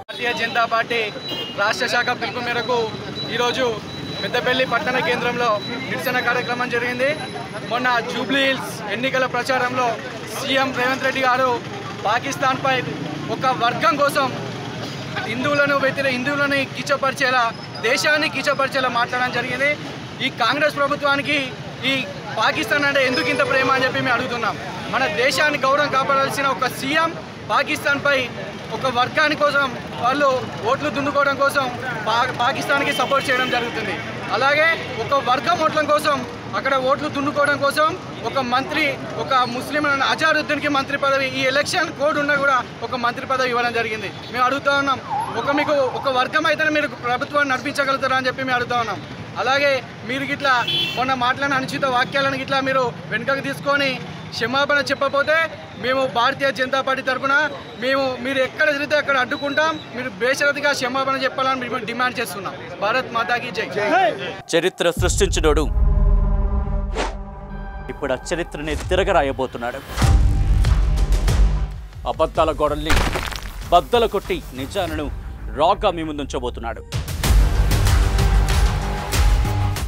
Bharatiya Janata party రాష్ట్ర శాఖ పిలుపు మేరకు ఈరోజు పెద్దపల్లి పట్టణ కేంద్రంలో నిరసన కార్యక్రమం జరిగింది. మొన్న జూబ్లీ హిల్స్ ఎన్నికల ప్రచారంలో సీఎం రేవంత్ రెడ్డి గారు పాకిస్తాన్పై ఒక వర్గం కోసం హిందువులను కించపరిచేలా, దేశాన్ని కించపరిచేలా మాట్లాడడం జరిగింది. ఈ కాంగ్రెస్ ప్రభుత్వానికి ఈ పాకిస్తాన్ అంటే ఎందుకు ఇంత ప్రేమ అని చెప్పి మేము అడుగుతున్నాం. మన దేశాన్ని గౌరవం కాపాడాల్సిన ఒక సీఎం పాకిస్తాన్పై ఒక వర్గాని కోసం వాళ్ళు ఓట్లు దున్నుకోవడం కోసం పాకిస్తాన్కి సపోర్ట్ చేయడం జరుగుతుంది. అలాగే ఒక వర్గం ఓట్ల కోసం అక్కడ ఓట్లు దున్నుకోవడం కోసం ఒక మంత్రి, ఒక ముస్లిం అజారుద్దీన్కి మంత్రి పదవి, ఈ ఎలక్షన్ కోడ్ ఉన్నా కూడా ఒక మంత్రి పదవి ఇవ్వడం జరిగింది. మేము అడుగుతూ ఉన్నాం, మీకు ఒక వర్గం అయితేనే మీరు ప్రభుత్వాన్ని నడిపించగలుగుతారా అని చెప్పి మేము అడుగుతూ ఉన్నాం. అలాగే మీరు గిట్లా మొన్న మాట్లాడిన అనుచిత వాక్యాలను గిట్లా మీరు వెనుకకు తీసుకొని క్షమాపణ చెప్పకపోతే మేము భారతీయ జనతా పార్టీ తరఫున మీరు ఎక్కడ జరిగితే అక్కడ అడ్డుకుంటాం. మీరు బేషరతుగా క్షమాపణ చెప్పాలని మేము డిమాండ్ చేస్తున్నాం. భారత్ మాతాకి జై. చరిత్ర సృష్టించినోడు ఇప్పుడు ఆ చరిత్రని తిరగరాయబోతున్నాడు. అబద్ధాల గోడల్ని బద్దలు కొట్టి నిజాలను రాగా మీ ముందుంచబోతున్నాడు.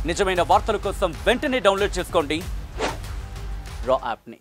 నిజమైన వార్తల కోసం వెంటనే డౌన్లోడ్ చేసుకోండి రా యాప్ని.